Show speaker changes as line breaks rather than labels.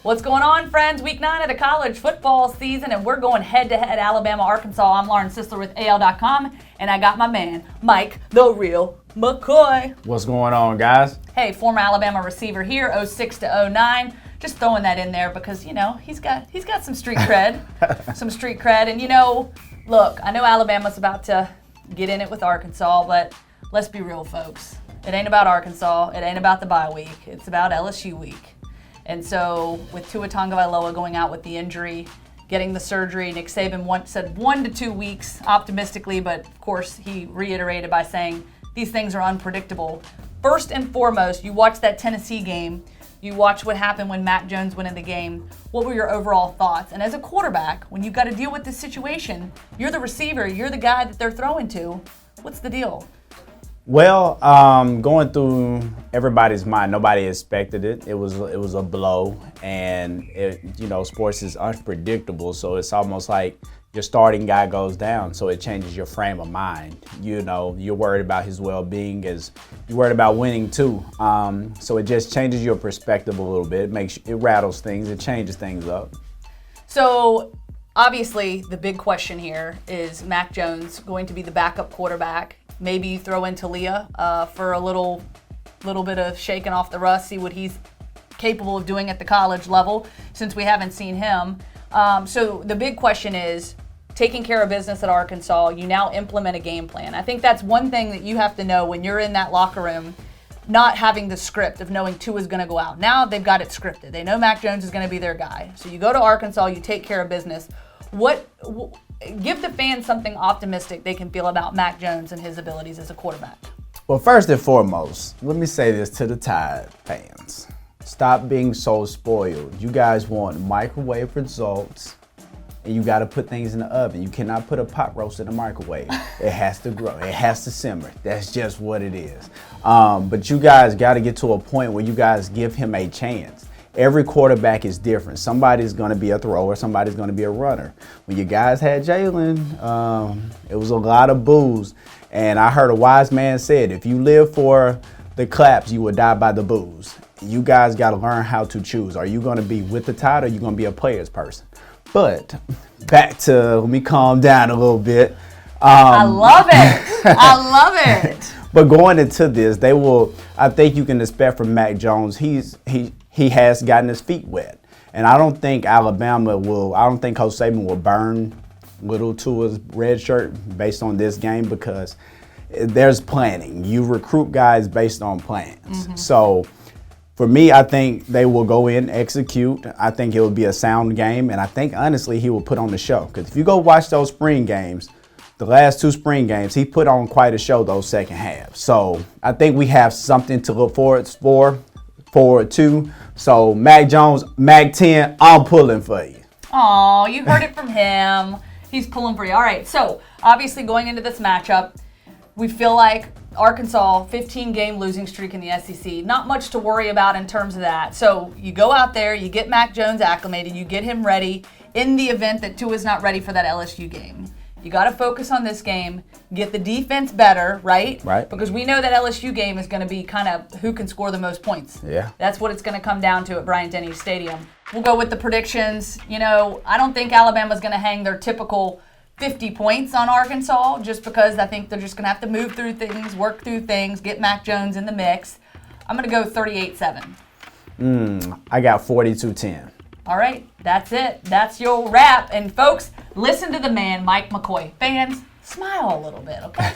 What's going on, friends? Week 9 of the college football season, and we're going head-to-head Alabama, Arkansas. I'm Lauren Sisler with AL.com, and I got my man, Mike, the real McCoy.
What's going on, guys?
Hey, former Alabama receiver here, 06 to 09. Just throwing that in there because, you know, he's got some street cred. And, you know, look, I know Alabama's about to get in it with Arkansas, but let's be real, folks. It ain't about Arkansas. It ain't about the bye week. It's about LSU week. And so with Tua Tagovailoa going out with the injury, getting the surgery, Nick Saban said 1 to 2 weeks optimistically, but of course he reiterated by saying these things are unpredictable. First and foremost, you watch that Tennessee game. You watch what happened when Mack Jones went in the game. What were your overall thoughts? And as a quarterback, when you've got to deal with this situation, you're the receiver, you're the guy that they're throwing to. What's the deal?
Well, going through everybody's mind, nobody expected it. It was a blow, and sports is unpredictable. So it's almost like your starting guy goes down, so it changes your frame of mind. You know, you're worried about his well-being, as you're worried about winning too. So it just changes your perspective a little bit. It rattles things, it changes things up.
So obviously, the big question here is Mack Jones going to be the backup quarterback. Maybe you throw in Talia for a little bit of shaking off the rust, see what he's capable of doing at the college level, since we haven't seen him. So the big question is taking care of business at Arkansas. You now implement a game plan. I think that's one thing that you have to know when you're in that locker room, not having the script of knowing Tua is going to go out. Now they've got it scripted. They know Mack Jones is going to be their guy. So you go to Arkansas, you take care of business. Give the fans something optimistic they can feel about Mack Jones and his abilities as a quarterback.
Well, first and foremost, let me say this to the Tide fans. Stop being so spoiled. You guys want microwave results, and you got to put things in the oven. You cannot put a pot roast in the microwave. It has to grow. It has to simmer. That's just what it is. But you guys got to get to a point where you guys give him a chance. Every quarterback is different. Somebody's going to be a thrower, somebody's going to be a runner. When you guys had Jalen, it was a lot of boos. And I heard a wise man said, if you live for the claps, you will die by the boos. You guys got to learn how to choose. Are you going to be with the Tide, or are you going to be a player's person? But back to, let me calm down a little bit.
I love it. I love it.
But going into this, I think you can expect from Mack Jones, he has gotten his feet wet. And I don't think Coach Saban will burn little Tua's red shirt based on this game, because there's planning. You recruit guys based on plans. Mm-hmm. So for me, I think they will go in, execute. I think it will be a sound game. And I think, honestly, he will put on the show. Because if you go watch those spring games, the last 2 spring games, he put on quite a show those second halves. So I think we have something to look forward to. So Mack Jones, Mack 10, I'm pulling for you.
Oh, you heard it from him. He's pulling for you. All right, so obviously going into this matchup, we feel like Arkansas, 15-game losing streak in the SEC. Not much to worry about in terms of that. So you go out there, you get Mack Jones acclimated, you get him ready in the event that Tua's not ready for that LSU game. You got to focus on this game, get the defense better, right?
Right.
Because we know that LSU game is going to be kind of who can score the most points.
Yeah. That's
what it's going to come down to at Bryant-Denny Stadium. We'll go with the predictions. You know, I don't think Alabama's going to hang their typical 50 points on Arkansas, just because I think they're just going to have to move through things, work through things, get Mack Jones in the mix. I'm going to go 38-7.
I got 42-10.
All right, that's it. That's your wrap. And folks, listen to the man, Mike McCoy. Fans, smile a little bit, okay?